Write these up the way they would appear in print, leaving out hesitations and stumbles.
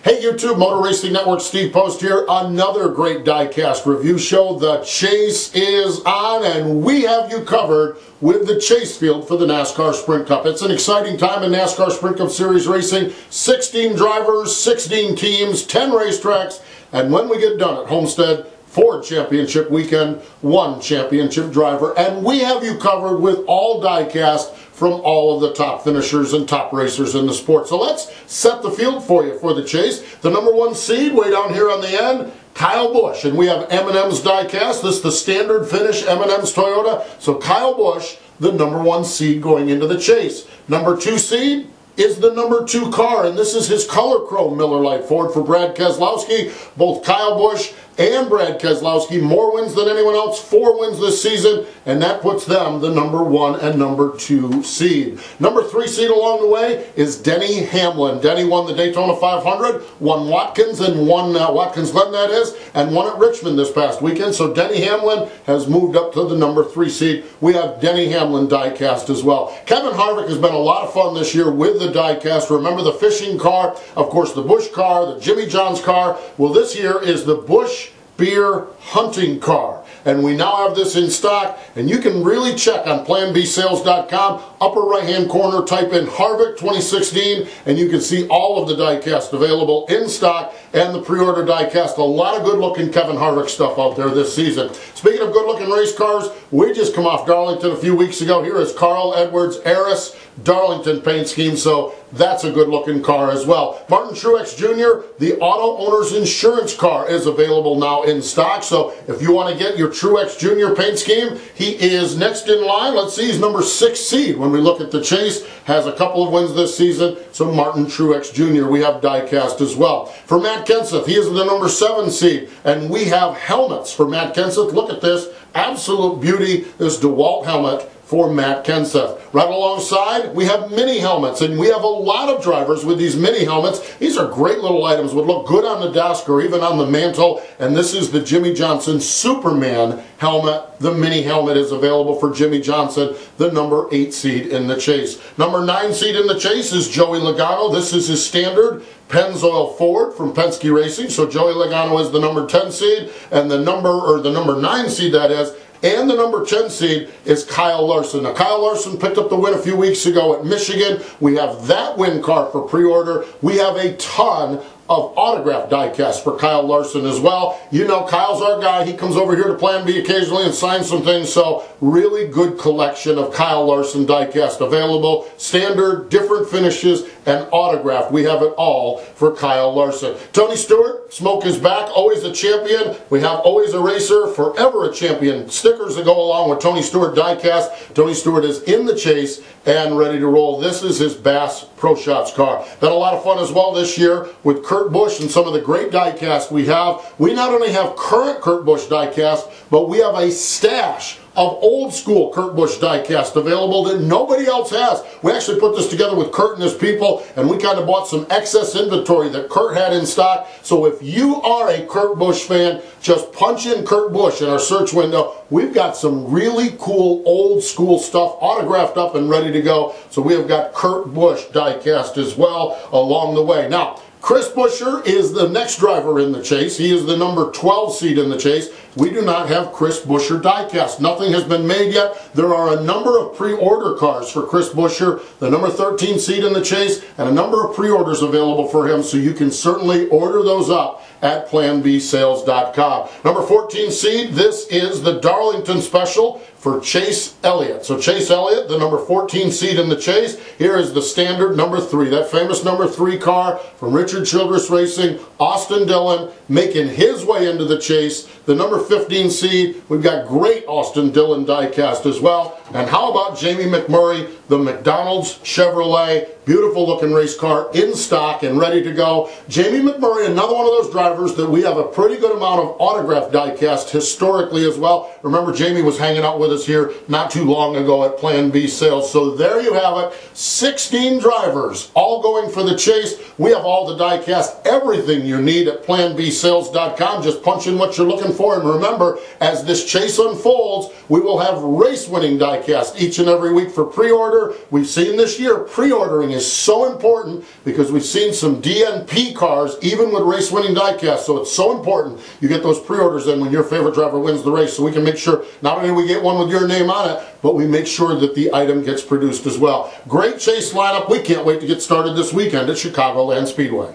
Hey YouTube, Motor Racing Network, Steve Post here. Another great diecast review show. The chase is on and we have you covered with the chase field for the NASCAR Sprint Cup. It's an exciting time in NASCAR Sprint Cup Series racing. 16 drivers, 16 teams, 10 racetracks, and when we get done at Homestead, Ford Championship weekend, 1 championship driver, and we have you covered with all diecast from all of the top finishers and top racers in the sport. So let's set the field for you for the chase. The number 1 seed way down here on the end, Kyle Busch, and we have M&M's diecast. This is the standard finish M&M's Toyota. So Kyle Busch, the number 1 seed going into the chase. Number 2 seed is the number 2 car, and this is his color chrome Miller Lite Ford for Brad Keselowski. Both Kyle Busch and Brad Keselowski, more wins than anyone else, 4 wins this season, and that puts them the number 1 and number 2 seed. Number 3 seed along the way is Denny Hamlin. Denny won the Daytona 500, won Watkins and won Watkins Glen, that is, and won at Richmond this past weekend. So Denny Hamlin has moved up to the number 3 seed. We have Denny Hamlin diecast as well. Kevin Harvick has been a lot of fun this year with the diecast. Remember the fishing car, of course the Busch car, the Jimmy John's car. Well, this here is the Busch Beer hunting car, and we now have this in stock, and you can really check on planbsales.com. Upper right hand corner, type in Harvick 2016 and you can see all of the diecast available in stock and the pre-order diecast. A lot of good looking Kevin Harvick stuff out there this season. Speaking of good looking race cars, we just come off Darlington a few weeks ago. Here is Carl Edwards Eris Darlington paint scheme, so that's a good looking car as well. Martin Truex Jr., the Auto Owners Insurance car, is available now in stock. So if you want to get your Truex Jr. paint scheme, he is next in line. Let's see, he's number 6 seed when we look at the chase. Has a couple of wins this season. So Martin Truex Jr. we have diecast as well. For Matt Kenseth, he is the number 7 seed. And we have helmets for Matt Kenseth. Look at this. Absolute beauty. This DeWalt helmet for Matt Kenseth. Right alongside, we have mini helmets, and we have a lot of drivers with these mini helmets. These are great little items, would look good on the desk or even on the mantle, and this is the Jimmy Johnson Superman helmet. The mini helmet is available for Jimmy Johnson, the number 8 seed in the chase. Number 9 seed in the chase is Joey Logano. This is his standard Pennzoil Ford from Penske Racing, so Joey Logano is the number 10 seed, and the number 9 seed, that is, and the number 10 seed is Kyle Larson. Now, Kyle Larson picked up the win a few weeks ago at Michigan. We have that win car for pre-order. We have a ton of autographed diecast for Kyle Larson as well. You know, Kyle's our guy. He comes over here to Plan B occasionally and signs some things, so really good collection of Kyle Larson diecast available. Standard, different finishes, and autographed. We have it all for Kyle Larson. Tony Stewart, smoke is back, always a champion. We have always a racer, forever a champion. Stickers that go along with Tony Stewart diecast. Tony Stewart is in the chase and ready to roll. This is his Bass Pro Shots car. Been a lot of fun as well this year with Kurt Busch and some of the great diecast we have. We not only have current Kurt Busch diecast, but we have a stash of old school Kurt Busch diecast available that nobody else has. We actually put this together with Kurt and his people, and we kind of bought some excess inventory that Kurt had in stock. So if you are a Kurt Busch fan, just punch in Kurt Busch in our search window. We've got some really cool old school stuff autographed up and ready to go. So we have got Kurt Busch diecast as well along the way. Now, Chris Buescher is the next driver in the chase. He is the number 12 seed in the chase. We do not have Chris Buescher diecast. Nothing has been made yet. There are a number of pre-order cars for Chris Buescher, the number 13 seed in the chase, and a number of pre-orders available for him, so you can certainly order those up at planbsales.com. Number 14 seed, this is the Darlington special for Chase Elliott. So Chase Elliott, the number 14 seed in the chase. Here is the standard number 3, that famous number 3 car from Richard Childress Racing, Austin Dillon, making his way into the chase. The number 15 seed, we've got great Austin Dillon diecast as well. And how about Jamie McMurray, the McDonald's Chevrolet, beautiful looking race car in stock and ready to go. Jamie McMurray, another one of those drivers that we have a pretty good amount of autographed diecast historically as well. Remember, Jamie was hanging out with us here not too long ago at Plan B Sales. So there you have it, 16 drivers all going for the chase. We have all the diecast, everything you need at planbsales.com. Just punch in what you're looking for, and remember, as this chase unfolds, we will have race-winning diecast each and every week for pre-order. We've seen this year, pre-ordering is so important because we've seen some DNP cars, even with race-winning diecast, so it's so important you get those pre-orders in when your favorite driver wins the race, so we can make sure not only we get one with your name on it, but we make sure that the item gets produced as well. Great chase lineup. We can't wait to get started this weekend at Chicagoland Speedway.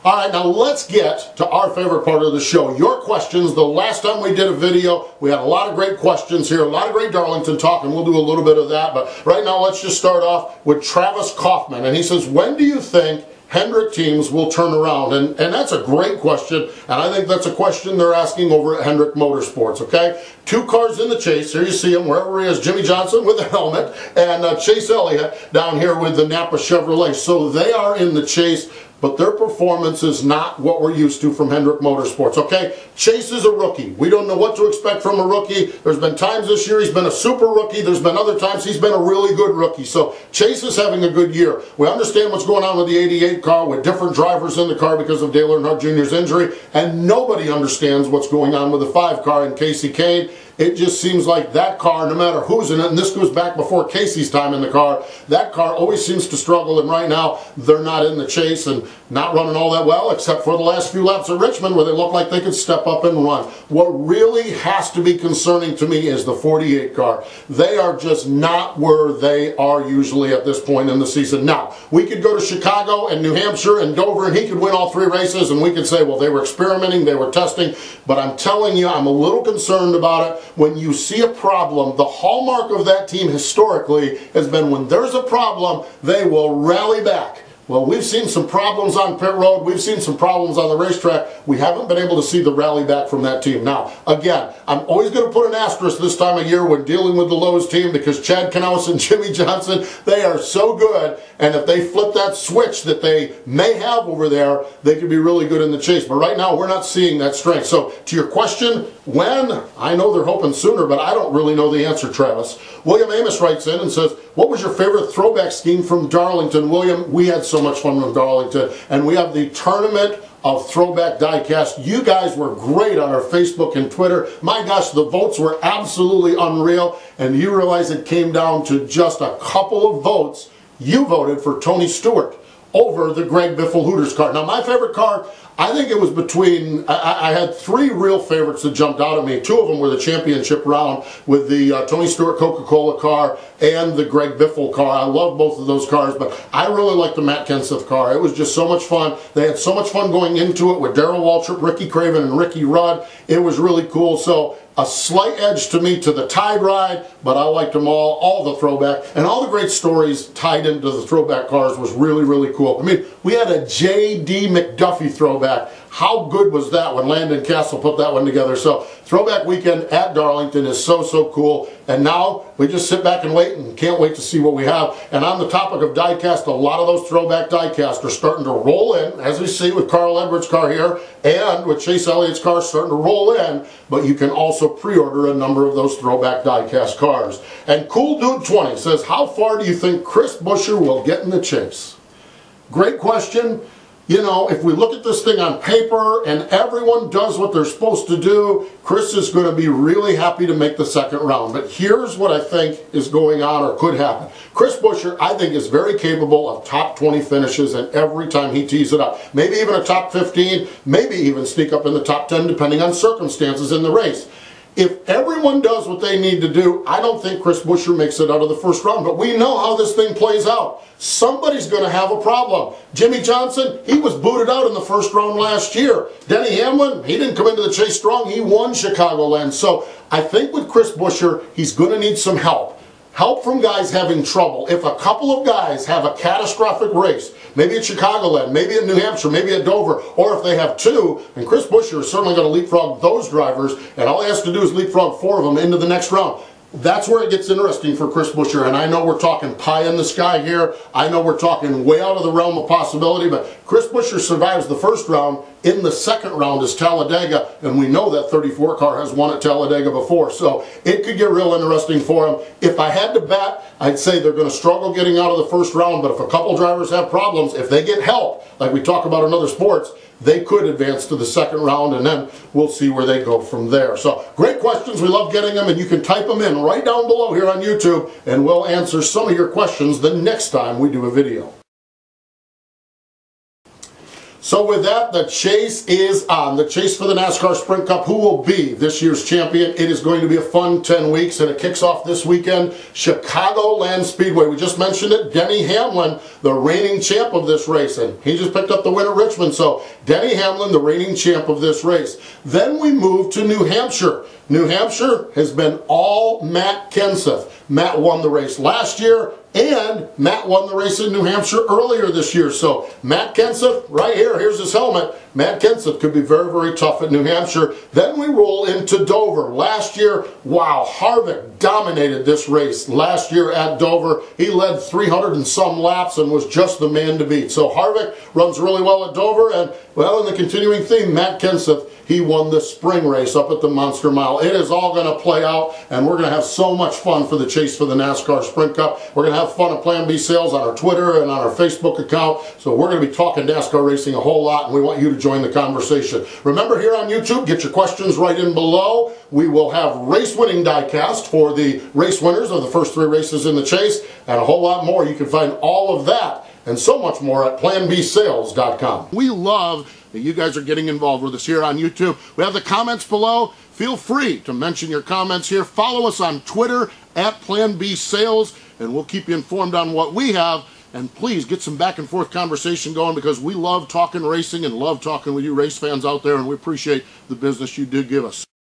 All right, now let's get to our favorite part of the show, your questions. The last time we did a video, we had a lot of great questions here, a lot of great Darlington talk, and we'll do a little bit of that. But right now, let's just start off with Travis Kaufman. And he says, when do you think Hendrick teams will turn around? And that's a great question, and I think that's a question they're asking over at Hendrick Motorsports, okay? 2 cars in the chase. Here you see him, wherever he is, Jimmy Johnson with the helmet, and Chase Elliott down here with the Napa Chevrolet. So they are in the chase, but their performance is not what we're used to from Hendrick Motorsports, okay? Chase is a rookie. We don't know what to expect from a rookie. There's been times this year he's been a super rookie. There's been other times he's been a really good rookie. So Chase is having a good year. We understand what's going on with the 88 car, with different drivers in the car because of Dale Earnhardt Jr.'s injury, and nobody understands what's going on with the 5 car in Casey Kane. It just seems like that car, no matter who's in it, and this goes back before Casey's time in the car, that car always seems to struggle, and right now they're not in the chase and not running all that well, except for the last few laps at Richmond where they look like they could step up and run. What really has to be concerning to me is the 48 car. They are just not where they are usually at this point in the season. Now, we could go to Chicago and New Hampshire and Dover, and he could win all 3 races, and we could say, well, they were experimenting, they were testing, but I'm telling you, I'm a little concerned about it. When you see a problem, the hallmark of that team historically has been when there's a problem, they will rally back. Well, we've seen some problems on pit road. We've seen some problems on the racetrack. We haven't been able to see the rally back from that team. Now, again, I'm always going to put an asterisk this time of year when dealing with the Lowe's team because Chad Knaus and Jimmy Johnson, they are so good. And if they flip that switch that they may have over there, they could be really good in the chase. But right now, we're not seeing that strength. So to your question, when? I know they're hoping sooner, but I don't really know the answer, Travis. William Amos writes in and says, what was your favorite throwback scheme from Darlington? William, we had so much fun with Darlington, and we have the tournament of throwback diecast. You guys were great on our Facebook and Twitter. My gosh, the votes were absolutely unreal, and you realize it came down to just a couple of votes. You voted for Tony Stewart over the Greg Biffle Hooters car. Now, my favorite car, I think it was between, I had 3 real favorites that jumped out at me. 2 of them were the championship round with the Tony Stewart Coca-Cola car and the Greg Biffle car. I love both of those cars, but I really liked the Matt Kenseth car. It was just so much fun. They had so much fun going into it with Darrell Waltrip, Ricky Craven, and Ricky Rudd. It was really cool. So a slight edge to me to the Tide ride, but I liked them all the throwback, and all the great stories tied into the throwback cars was really, really cool. I mean, we had a J.D. McDuffie throwback. How good was that when Landon Castle put that one together? So throwback weekend at Darlington is so, so cool. And now we just sit back and wait and can't wait to see what we have. And on the topic of diecast, a lot of those throwback diecast are starting to roll in, as we see with Carl Edwards' car here and with Chase Elliott's car starting to roll in. But you can also pre-order a number of those throwback diecast cars. And Cool Dude 20 says, how far do you think Chris Buescher will get in the chase? Great question. You know, if we look at this thing on paper and everyone does what they're supposed to do, Chris is going to be really happy to make the second round. But here's what I think is going on or could happen. Chris Buescher, I think, is very capable of top 20 finishes, and every time he tees it up. Maybe even a top 15, maybe even sneak up in the top 10 depending on circumstances in the race. If everyone does what they need to do, I don't think Chris Buescher makes it out of the first round. But we know how this thing plays out. Somebody's going to have a problem. Jimmy Johnson, he was booted out in the first round last year. Denny Hamlin, he didn't come into the chase strong. He won Chicagoland. So I think with Chris Buescher, he's going to need some help. Help from guys having trouble. If a couple of guys have a catastrophic race, maybe at Chicagoland, maybe at New Hampshire, maybe at Dover, or if they have 2, and Chris Buescher is certainly going to leapfrog those drivers, and all he has to do is leapfrog 4 of them into the next round. that's where it gets interesting for Chris Buescher, and I know we're talking pie in the sky here. I know we're talking way out of the realm of possibility, but Chris Buescher survives the first round. In the second round is Talladega, and we know that 34 car has won at Talladega before, so it could get real interesting for him. If I had to bet, I'd say they're going to struggle getting out of the first round, but if a couple drivers have problems, if they get help, like we talk about in other sports, they could advance to the second round, and then we'll see where they go from there. So, great questions. We love getting them, and you can type them in right down below here on YouTube, and we'll answer some of your questions the next time we do a video. So with that, the chase is on. The chase for the NASCAR Sprint Cup. Who will be this year's champion? It is going to be a fun 10 weeks, and it kicks off this weekend. Chicagoland Speedway. We just mentioned it. Denny Hamlin, the reigning champ of this race, and he just picked up the win at Richmond. So Denny Hamlin, the reigning champ of this race. Then we move to New Hampshire. New Hampshire has been all Matt Kenseth. Matt won the race last year, and Matt won the race in New Hampshire earlier this year. So Matt Kenseth, right here, here's his helmet. Matt Kenseth could be very, very tough at New Hampshire. Then we roll into Dover. Last year, wow, Harvick dominated this race last year at Dover. He led 300 and some laps and was just the man to beat. So Harvick runs really well at Dover, and, well, in the continuing theme, Matt Kenseth, he won the spring race up at the Monster Mile. It is all going to play out, and we're going to have so much fun for the chase for the NASCAR Sprint Cup. We're going to have fun at Plan B Sales on our Twitter and on our Facebook account. So we're going to be talking NASCAR racing a whole lot, and we want you to join the conversation. Remember, here on YouTube, get your questions right in below. We will have race-winning diecast for the race winners of the first 3 races in the chase, and a whole lot more. You can find all of that and so much more at planbsales.com. We love that you guys are getting involved with us here on YouTube. We have the comments below. Feel free to mention your comments here. Follow us on Twitter at Plan B Sales, and we'll keep you informed on what we have. And please get some back and forth conversation going, because we love talking racing and love talking with you race fans out there, and we appreciate the business you do give us.